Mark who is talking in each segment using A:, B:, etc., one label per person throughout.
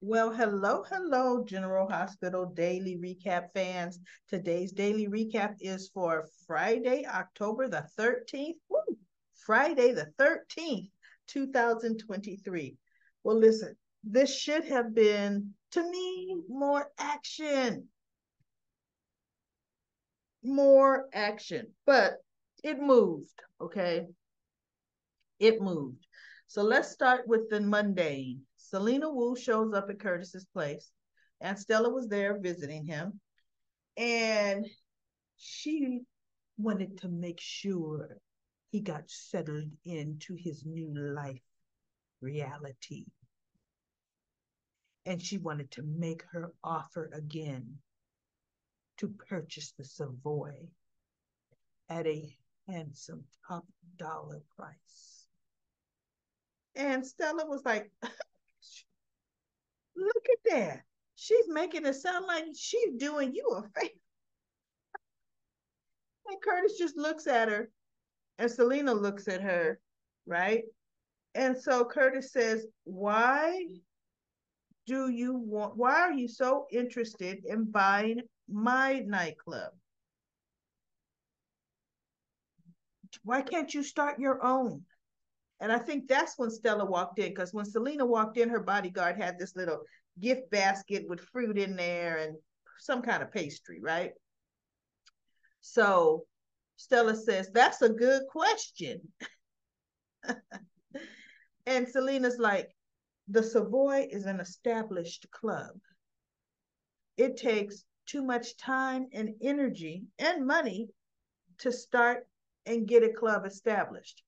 A: Well, hello, General Hospital Daily Recap fans. Today's daily recap is for Friday, October the 13th. Woo! Friday the 13th, 2023. Well, listen, this should have been, to me, more action, but it moved, okay? It moved. So let's start with the mundane. Selena Wu shows up at Curtis's place, and Stella was there visiting him, and she wanted to make sure he got settled into his new life reality. And she wanted to make her offer again to purchase the Savoy at a handsome top dollar price. And Stella was like, look at that. She's making it sound like she's doing you a favor. And Curtis just looks at her, and Selena looks at her, right? And so Curtis says, why are you so interested in buying my nightclub? Why can't you start your own? And I think that's when Stella walked in, because when Selena walked in, her bodyguard had this little gift basket with fruit in there and some kind of pastry, right? So Stella says, that's a good question. And Selena's like, the Savoy is an established club. It takes too much time and energy and money to start and get a club established.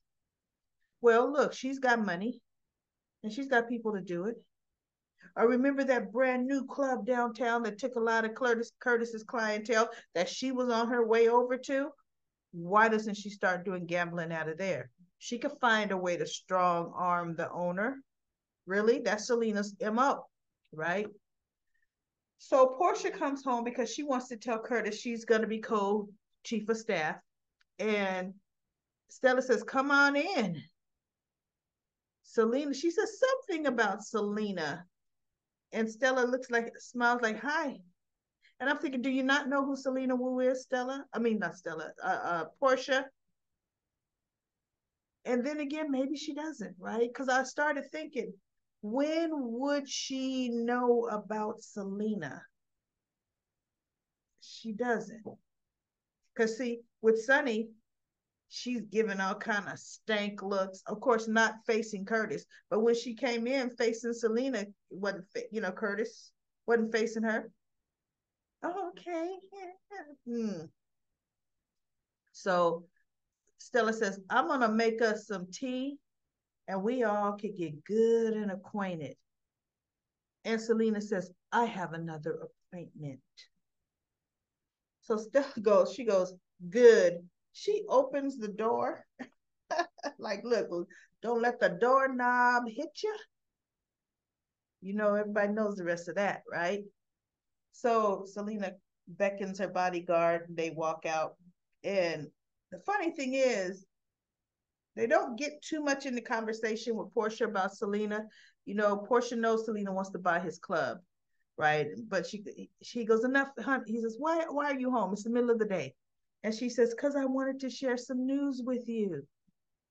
A: Well, look, she's got money and she's got people to do it. I remember that brand new club downtown that took a lot of Curtis's clientele that she was on her way over to. Why doesn't she start doing gambling out of there? She could find a way to strong arm the owner. Really? That's Selena's MO, right? So Portia comes home because she wants to tell Curtis she's going to be co-chief of staff. And Stella says, come on in. Selena, she says something about Selena. And Stella smiles like, hi. And I'm thinking, do you not know who Selena Wu is, Stella? I mean, not Stella, Portia. And then again, maybe she doesn't, right? Because I started thinking, when would she know about Selena? She doesn't. Because see, with Sunny, she's giving all kind of stank looks. Of course, not facing Curtis, but when she came in facing Selena, wasn't Curtis wasn't facing her. Oh, okay. Yeah. So Stella says, I'm gonna make us some tea and we all could get good and acquainted. And Selena says, I have another appointment. So Stella she goes, good. She opens the door, like, look, don't let the doorknob hit you. You know, everybody knows the rest of that, right? So Selena beckons her bodyguard, and they walk out. And the funny thing is, they don't get too much in the conversation with Portia about Selena. You know, Portia knows Selena wants to buy his club, right? But she goes, enough, honey. He says, why are you home? It's the middle of the day. And she says, because I wanted to share some news with you.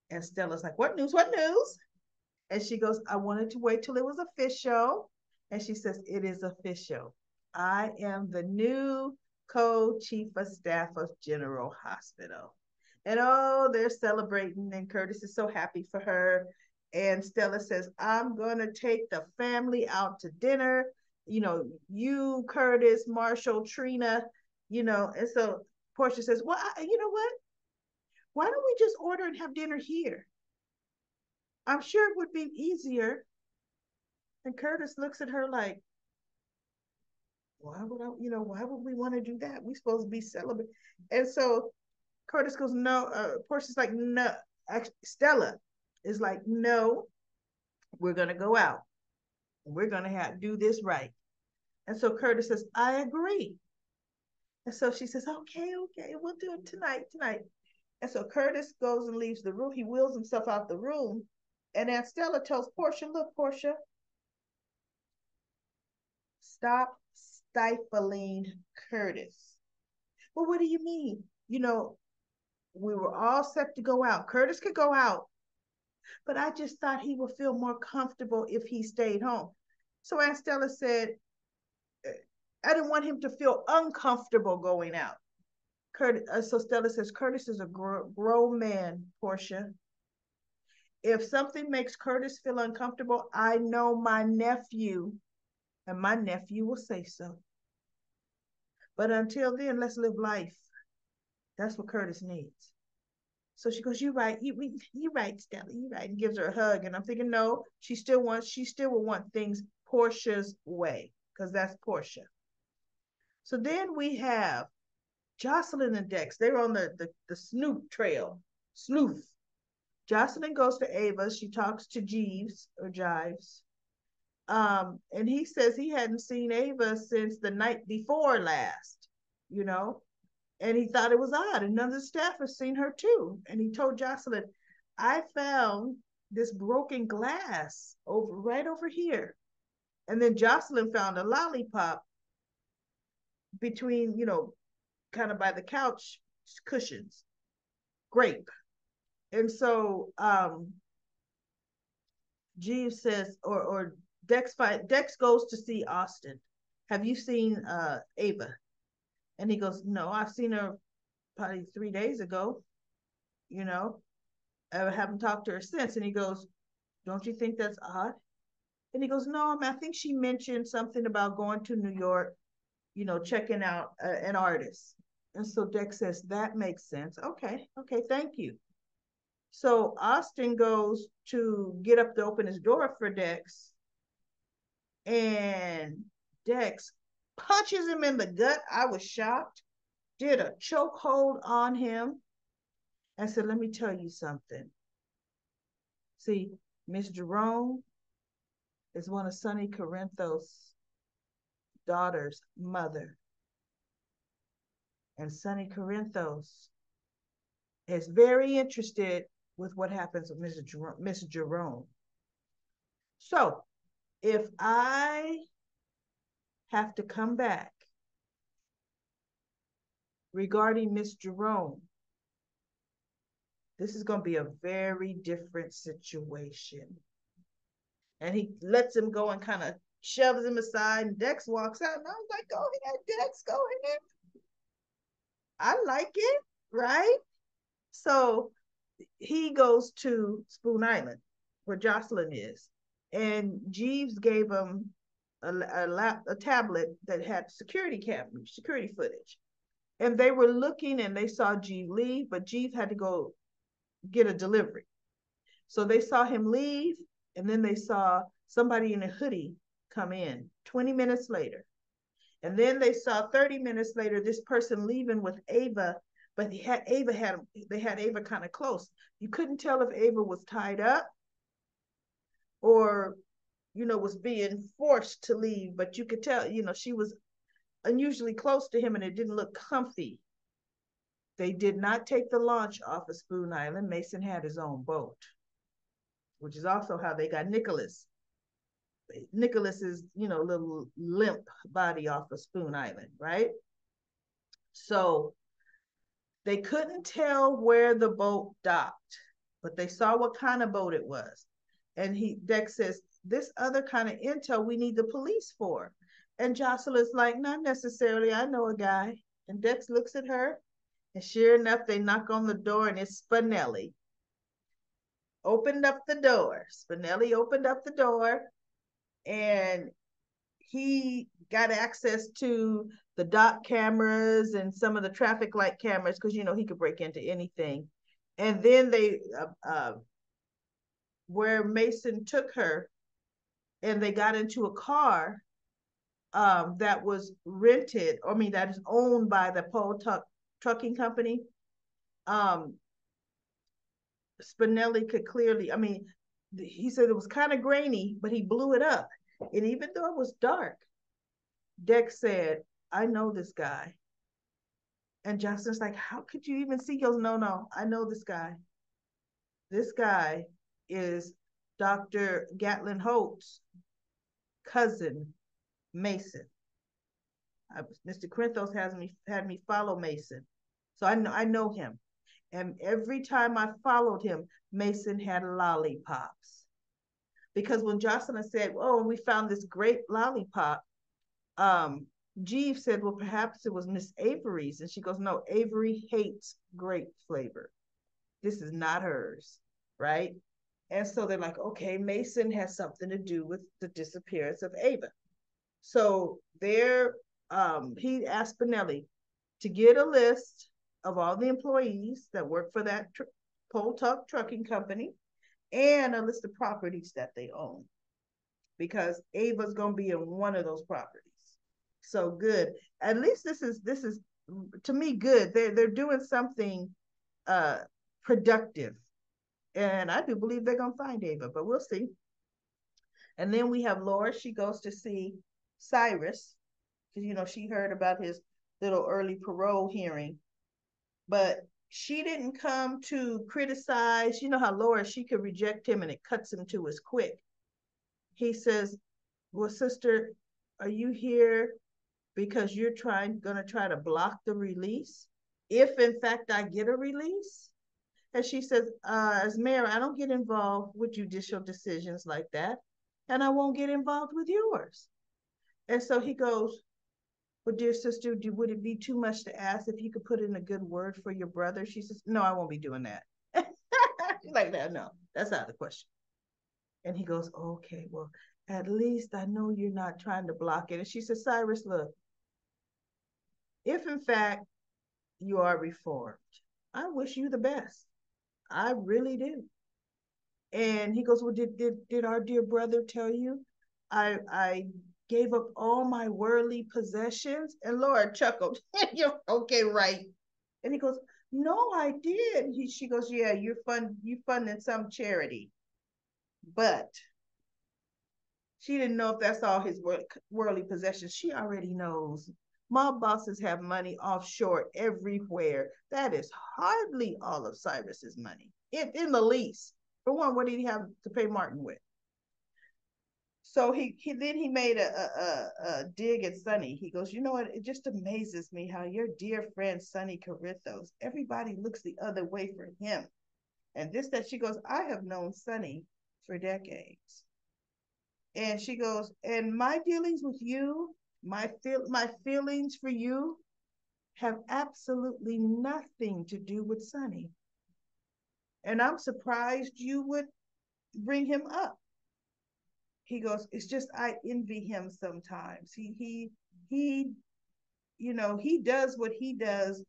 A: And Stella's like, what news? What news? And she goes, I wanted to wait till it was official. And she says, it is official. I am the new co-chief of staff of General Hospital. And oh, they're celebrating, and Curtis is so happy for her. And Stella says, I'm going to take the family out to dinner. You know, you, Curtis, Marshall, Trina, And so Portia says, well, you know what? Why don't we just order and have dinner here? I'm sure it would be easier. And Curtis looks at her like, why would we want to do that? We supposed to be celebrating. And so Curtis goes, no. Portia's like, no. Actually, Stella is like, no, we're going to go out. We're going to do this right. And so Curtis says, I agree. And so she says, okay, we'll do it tonight. And so Curtis goes and leaves the room. He wheels himself out the room. And then Stella tells Portia, look, Portia, stop stifling Curtis. Well, what do you mean? We were all set to go out. Curtis could go out, but I just thought he would feel more comfortable if he stayed home. So Aunt Stella said, I didn't want him to feel uncomfortable going out. So Stella says, Curtis is a grown man, Portia. If something makes Curtis feel uncomfortable, I know my nephew, and my nephew will say so. But until then, let's live life. That's what Curtis needs. So she goes, "You right, you right, Stella, you right," and gives her a hug. And I'm thinking, no, she still will want things Portia's way, because that's Portia. So then we have Jocelyn and Dex. They were on the Snoop trail. Sleuth. Jocelyn goes to Ava. She talks to Jeeves or Jives. And he says he hadn't seen Ava since the night before last, you know, and he thought it was odd. And none of the staff has seen her too. And he told Jocelyn, I found this broken glass right over here. And then Jocelyn found a lollipop between, kind of by the couch cushions. Grape. And so Jeeves says, or Dex goes to see Austin. Have you seen Ava? And he goes, no, I've seen her probably 3 days ago. I haven't talked to her since. And he goes, don't you think that's odd? And he goes, no, I think she mentioned something about going to New York, checking out an artist. And so Dex says, that makes sense. Okay, thank you. So Austin goes to get up to open his door for Dex, and Dex punches him in the gut. I was shocked. Did a chokehold on him and said, let me tell you something. See, Miss Jerome is one of Sonny Corinthos' daughter's mother. And Sonny Corinthos is very interested with what happens with Miss Jerome. So if I have to come back regarding Miss Jerome, this is going to be a very different situation. And he lets him go and kind of shoves him aside, and Dex walks out. And I was like, go ahead, Dex, go ahead. I like it, right? So he goes to Spoon Island, where Jocelyn is. And Jeeves gave him a tablet that had security footage. And they were looking, and they saw Jeeves leave, but Jeeves had to go get a delivery. So they saw him leave, and then they saw somebody in a hoodie come in 20 minutes later. And then they saw 30 minutes later this person leaving with Ava, but they had Ava kind of close. You couldn't tell if Ava was tied up or, was being forced to leave, but you could tell, she was unusually close to him, and it didn't look comfy. They did not take the launch off of Spoon Island. Mason had his own boat, which is also how they got Nicholas's, little limp body off of Spoon Island, right? So they couldn't tell where the boat docked, but they saw what kind of boat it was. And Dex says, this other kind of intel we need the police for. And Jocelyn's like, not necessarily. I know a guy. And Dex looks at her, and sure enough, they knock on the door, and it's Spinelli. Opened up the door. Spinelli opened up the door, and he got access to the dock cameras and some of the traffic light cameras, because he could break into anything. And then they where Mason took her, and they got into a car that was rented, that is owned by the Pole Trucking Company. Spinelli could clearly, he said it was kind of grainy, but he blew it up. And even though it was dark, Dex said, I know this guy. And Justin's like, how could you even see? He goes, no, I know this guy. This guy is Dr. Gatlin Holt's cousin Mason. Mr. Corinthos has me had me follow Mason, so I know him. And every time I followed him, Mason had lollipops. Because when Jocelyn said, "Oh, we found this great lollipop," um, Jeeve said, "Well, perhaps it was Miss Avery's," and she goes, "No, Avery hates grape flavor. This is not hers, right?" And so they're like, "Okay, Mason has something to do with the disappearance of Ava." So he asked Spinelli to get a list of all the employees that work for that Pole Tuck trucking company and a list of properties that they own, because Ava's gonna be in one of those properties. So good. At least this is to me good. They're doing something uh productive. And I do believe they're gonna find Ava, but we'll see. And then we have Laura. She goes to see Cyrus because she heard about his little early parole hearing, but she didn't come to criticize. You know how Laura, she could reject him and it cuts him to his quick. He says, "Well, sister, are you here because you're gonna try to block the release? If in fact I get a release?" And she says, "As mayor, I don't get involved with judicial decisions like that, and I won't get involved with yours." And so he goes, "Well, dear sister, would it be too much to ask if you could put in a good word for your brother?" She says, "No, I won't be doing that." She's like, "That, no, that's out of the question." And he goes, "Okay, well, at least I know you're not trying to block it." And she says, "Cyrus, look, if in fact you are reformed, I wish you the best. I really do." And he goes, "Well, did our dear brother tell you I gave up all my worldly possessions?" And Laura chuckled. "You're okay, right?" And he goes, "No, I did." She goes, "Yeah, you funding some charity." But she didn't know if that's all his worldly possessions. She already knows. Mob bosses have money offshore everywhere. That is hardly all of Cyrus's money, in the least. For one, what did he have to pay Martin with? So he made a dig at Sonny. He goes, "You know what? It just amazes me how your dear friend Sonny Carithos, everybody looks the other way for him." And this, that, she goes, "I have known Sonny for decades." And she goes, "And my dealings with you, my feelings for you have absolutely nothing to do with Sonny. And I'm surprised you would bring him up." He goes, "It's just I envy him sometimes. He he does what he does,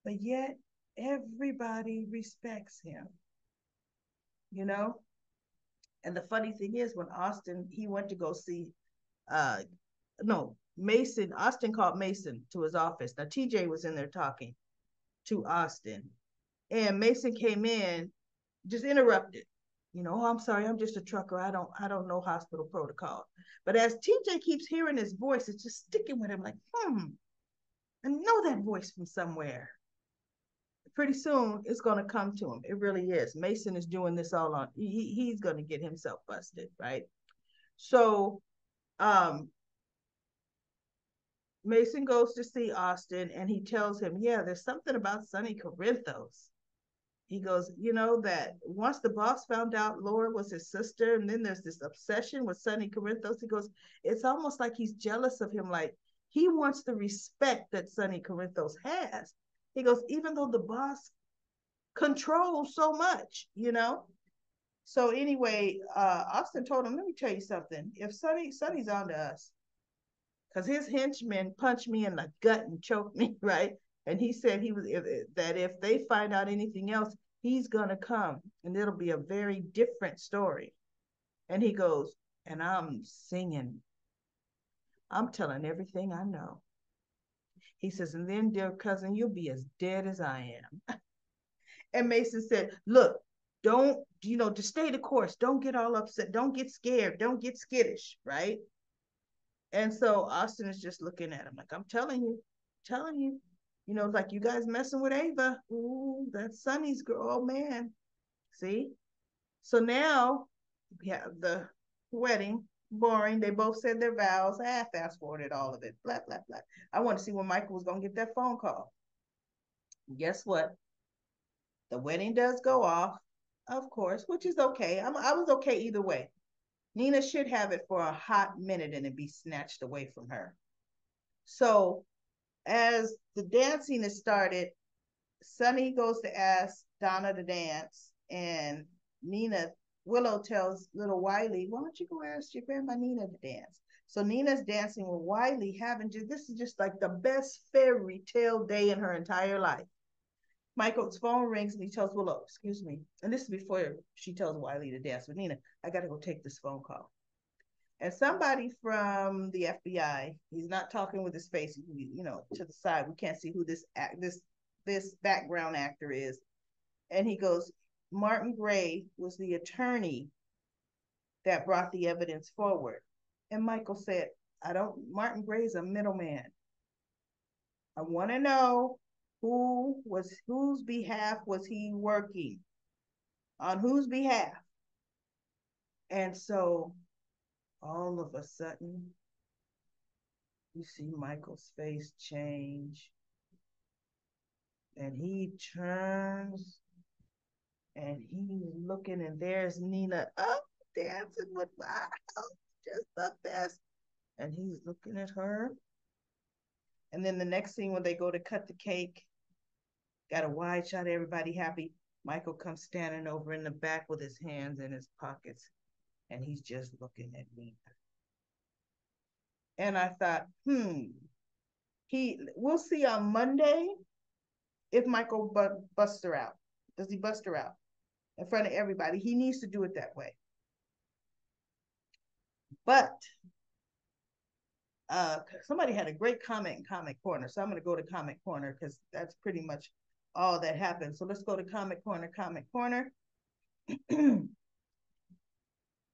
A: but yet everybody respects him, you know?" And the funny thing is, when Austin, he went to go see uh no, Mason, Austin called Mason to his office. Now TJ was in there talking to Austin. And Mason came in, just interrupted. "Oh, I'm sorry, I'm just a trucker. I don't know hospital protocol." But as TJ keeps hearing his voice, it's just sticking with him like, I know that voice from somewhere. Pretty soon it's gonna come to him. It really is. Mason is doing this all on he's gonna get himself busted, right? So um Mason goes to see Austin and he tells him, "Yeah, there's something about Sonny Corinthos." He goes, "That once the boss found out Laura was his sister, and then there's this obsession with Sonny Corinthos." He goes, "It's almost like he's jealous of him. Like he wants the respect that Sonny Corinthos has." He goes, "Even though the boss controls so much. So anyway, Austin told him, "Let me tell you something. If Sonny's on to us, because his henchmen punched me in the gut and choked me, right?" And he said that if they find out anything else, he's gonna come, and it'll be a very different story. And he goes, "And I'm singing. I'm telling everything I know." He says, "And then, dear cousin, you'll be as dead as I am." And Mason said, "Look, don't, to stay the course. Don't get all upset. Don't get scared. Don't get skittish, right?" And so Austin is just looking at him like, "I'm telling you, like you guys messing with Ava. Ooh, that's Sonny's girl. Oh man." See? So now we have the wedding. Boring. They both said their vows. Fast forwarded all of it. Blah, blah, blah. I want to see when Michael was going to get that phone call. Guess what? The wedding does go off, of course, which is okay. I was okay either way. Nina should have it for a hot minute and it be snatched away from her. So as the dancing is started, Sonny goes to ask Donna to dance, and Willow tells little Wiley, "Why don't you go ask your grandma Nina to dance?" So Nina's dancing with Wiley, this is just like the best fairy tale day in her entire life. Michael's phone rings and he tells Willow, "Excuse me," and this is before she tells Wiley to dance with Nina. "I got to go take this phone call." And somebody from the FBI, he's not talking with his face, to the side. We can't see who this background actor is. And he goes, "Martin Gray was the attorney that brought the evidence forward." And Michael said, Martin Gray's a middleman. I want to know whose behalf was he working? On whose behalf? And so all of a sudden, you see Michael's face change. And he turns and he's looking, and there's Nina up dancing with Miles, just the best. And he's looking at her. And then the next scene, when they go to cut the cake, got a wide shot, everybody happy. Michael comes standing over in the back with his hands in his pockets, and he's just looking at Nina. And I thought, we'll see on Monday if Michael busts her out. Does he bust her out in front of everybody? He needs to do it that way. But somebody had a great comment in Comic Corner, so I'm going to go to Comic Corner because that's pretty much all that happened. So let's go to Comic Corner.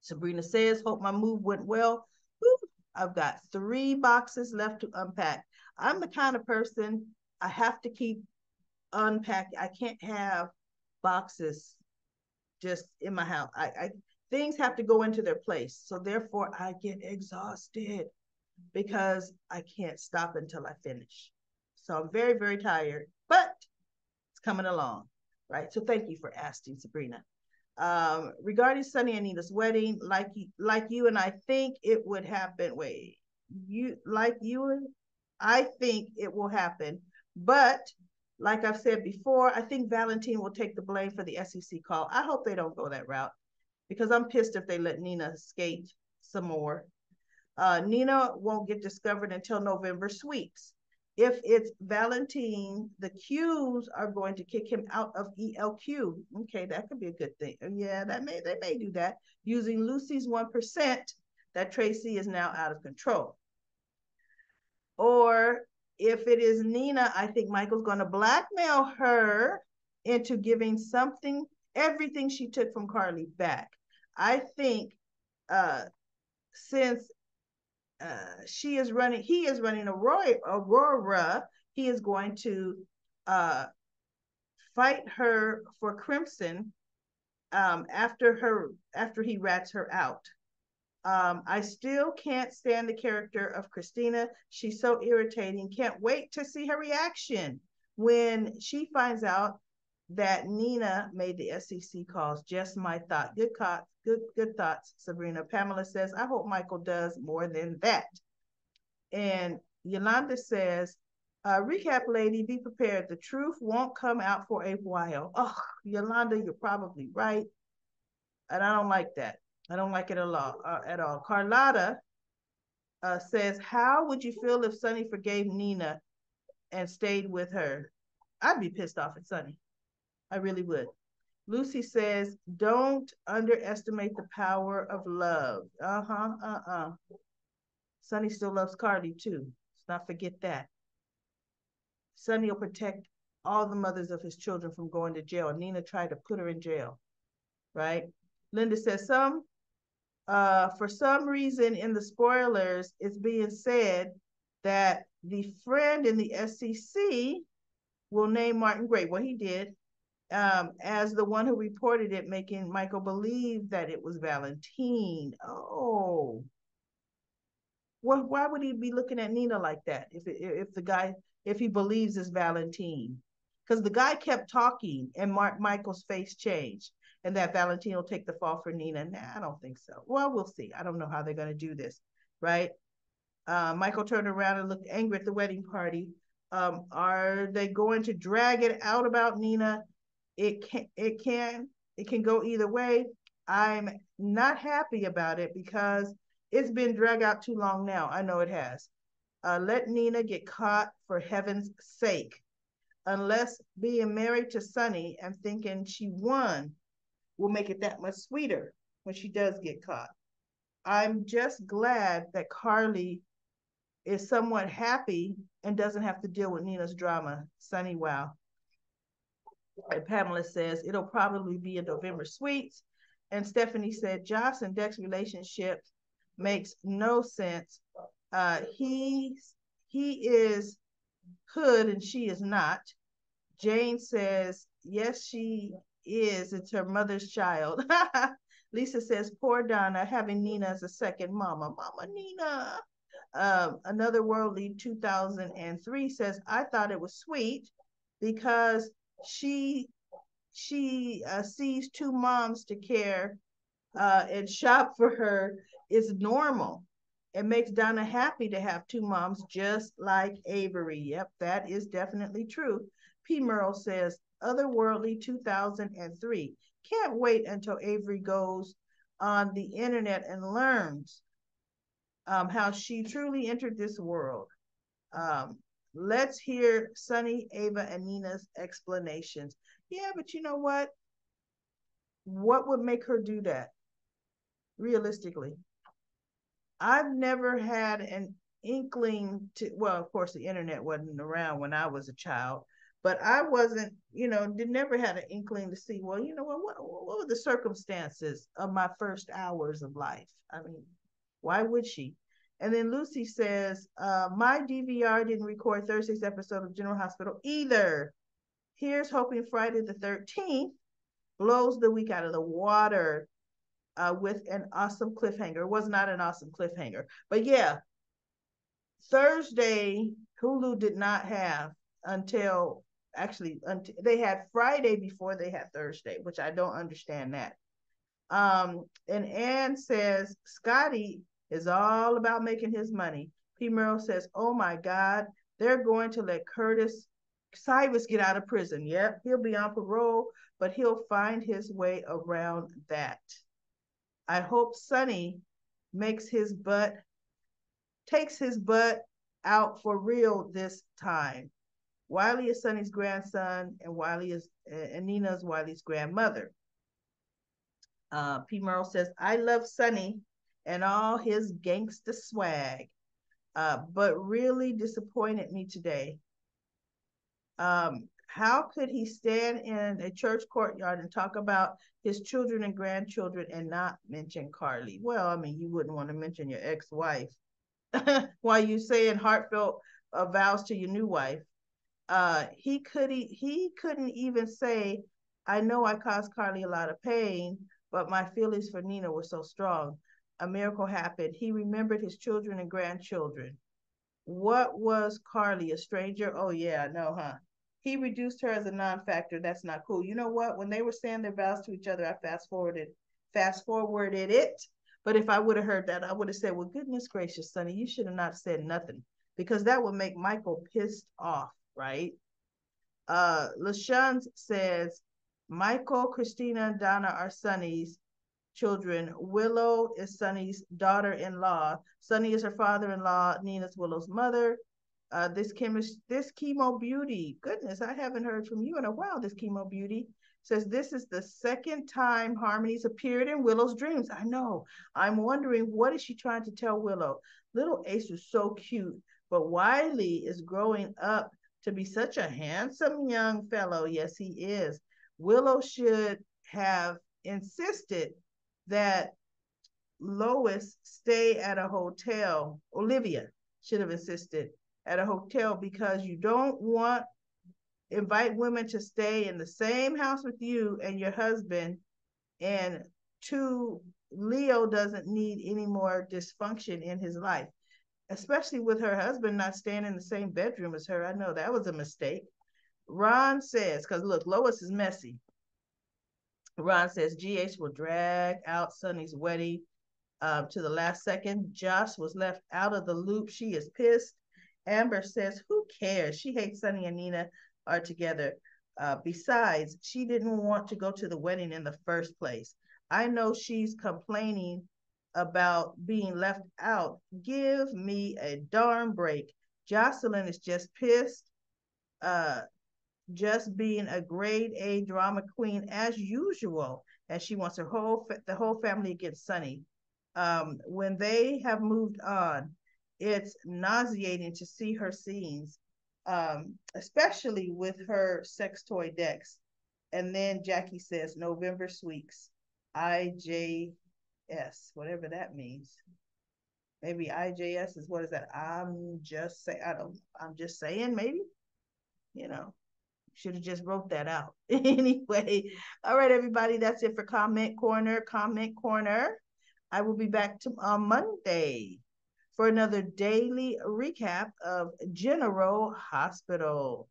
A: Sabrina says, "Hope my move went well. Woo, I've got 3 boxes left to unpack." I'm the kind of person, I have to keep unpacking. I can't have boxes just in my house. Things have to go into their place. So therefore I get exhausted because I can't stop until I finish. So I'm very, very tired, but it's coming along, right? So thank you for asking, Sabrina. Regarding Sonny and Nina's wedding, like you and I think it would happen. I think it will happen. But like I've said before, I think Valentine will take the blame for the SEC call. I hope they don't go that route because I'm pissed if they let Nina skate some more. Nina won't get discovered until November sweeps. If it's Valentine, the Qs are going to kick him out of ELQ. Okay, that could be a good thing. Yeah, they may do that using Lucy's 1% that Tracy is now out of control. Or if it is Nina, I think Michael's going to blackmail her into giving everything she took from Carly back. I think since he is running Aurora, he is going to fight her for Crimson after he rats her out. I still can't stand the character of Christina. She's so irritating. Can't wait to see her reaction when she finds out that Nina made the SEC calls. Just my thought. Good thoughts, Sabrina. Pamela says, "I hope Michael does more than that." And Yolanda says, "Recap lady, be prepared. The truth won't come out for a while." Oh, Yolanda, you're probably right. And I don't like that. I don't like it at all. Carlotta says, "How would you feel if Sonny forgave Nina and stayed with her?" I'd be pissed off at Sonny. I really would. Lucy says, "Don't underestimate the power of love." Sonny still loves Carly too. Let's not forget that. Sonny will protect all the mothers of his children from going to jail. Nina tried to put her in jail, right? Linda says, for some reason in the spoilers, it's being said that the friend in the SEC will name Martin Gray. Well, he did, as the one who reported it, making Michael believe that it was Valentine. Oh, Well, why would he be looking at Nina like that if the guy, if he believes it's Valentine? Because the guy kept talking and Michael's face changed, and that Valentine will take the fall for Nina. Nah, I don't think so. Well, we'll see. I don't know how they're going to do this, right? Michael turned around and looked angry at the wedding party. Are they going to drag it out about Nina? It can go either way. I'm not happy about it because it's been dragged out too long now. I know it has. Let Nina get caught for heaven's sake. Unless being married to Sonny and thinking she won will make it that much sweeter when she does get caught. I'm just glad that Carly is somewhat happy and doesn't have to deal with Nina's drama. Sonny, wow. And Pamela says it'll probably be a November Sweets. And Stephanie said Joss and Deck's relationship makes no sense. He is hood and she is not. Jane says yes, she is. It's her mother's child. Lisa says poor Donna having Nina as a second mama. Mama Nina. Another Worldly 2003 says I thought it was sweet because she sees two moms to care and shop for her is normal. It makes Donna happy to have two moms just like Avery. Yep, that is definitely true. P. Merle says Otherworldly 2003. Can't wait until Avery goes on the internet and learns how she truly entered this world. Um, let's hear Sunny, Ava, and Nina's explanations. Yeah, but you know what? What would make her do that? Realistically, I've never had an inkling to, well, of course, the internet wasn't around when I was a child, but I wasn't, did never had an inkling to see, well, what were the circumstances of my first hours of life? I mean, why would she? And then Lucy says, my DVR didn't record Thursday's episode of General Hospital either. Here's hoping Friday the 13th blows the week out of the water with an awesome cliffhanger. It was not an awesome cliffhanger. But yeah, Thursday, Hulu did not have until they had Friday before they had Thursday, which I don't understand that. And Ann says, Scotty is all about making his money. P. Merrill says, oh my God, they're going to let Cyrus get out of prison. Yep, he'll be on parole, but he'll find his way around that. I hope Sonny takes his butt out for real this time. Wiley is Sonny's grandson, and Nina is Wiley's grandmother. P. Merle says, I love Sonny and all his gangsta swag, but really disappointed me today. How could he stand in a church courtyard and talk about his children and grandchildren and not mention Carly? Well, I mean, you wouldn't want to mention your ex-wife while you saying heartfelt vows to your new wife. He couldn't even say, I know I caused Carly a lot of pain, but my feelings for Nina were so strong. A miracle happened. He remembered his children and grandchildren. What was Carly, a stranger? Oh yeah, no, huh? He reduced her as a non-factor. That's not cool. You know what? When they were saying their vows to each other, I fast forwarded it. But if I would have heard that, I would have said, well, goodness gracious, Sonny, you should have not said nothing, because that would make Michael pissed off, right? LaShawn says, Michael, Christina, and Donna are Sonny's children. Willow is Sonny's daughter-in-law. Sonny is her father-in-law. Nina's Willow's mother. This chemo beauty. Goodness, I haven't heard from you in a while. This chemo beauty says this is the second time Harmony's appeared in Willow's dreams. I know. I'm wondering, what is she trying to tell Willow? Little Ace is so cute, but Wiley is growing up to be such a handsome young fellow. Yes, he is. Willow should have insisted that Lois stay at a hotel. Olivia should have insisted at a hotel, because you don't invite women to stay in the same house with you and your husband. And two, Leo doesn't need any more dysfunction in his life. especially with her husband not staying in the same bedroom as her. I know that was a mistake. Ron says, because look, Lois is messy. Ron says GH will drag out Sonny's wedding to the last second. Josh was left out of the loop. She is pissed. Amber says, who cares? She hates Sonny and Nina are together. Besides, she didn't want to go to the wedding in the first place. I know she's complaining about being left out. Give me a darn break. Jocelyn is just pissed, uh, just being a grade A drama queen as usual, and she wants the whole family against Sonny. When they have moved on, it's nauseating to see her scenes, especially with her sex toy decks. And then Jackie says, November sweeps, IJS, whatever that means. Maybe IJS is what is that? I'm just saying, I don't, I'm just saying, maybe, you know, should have just wrote that out. Anyway, all right, everybody, that's it for Comment Corner. Comment Corner. I will be back on Monday for another daily recap of General Hospital.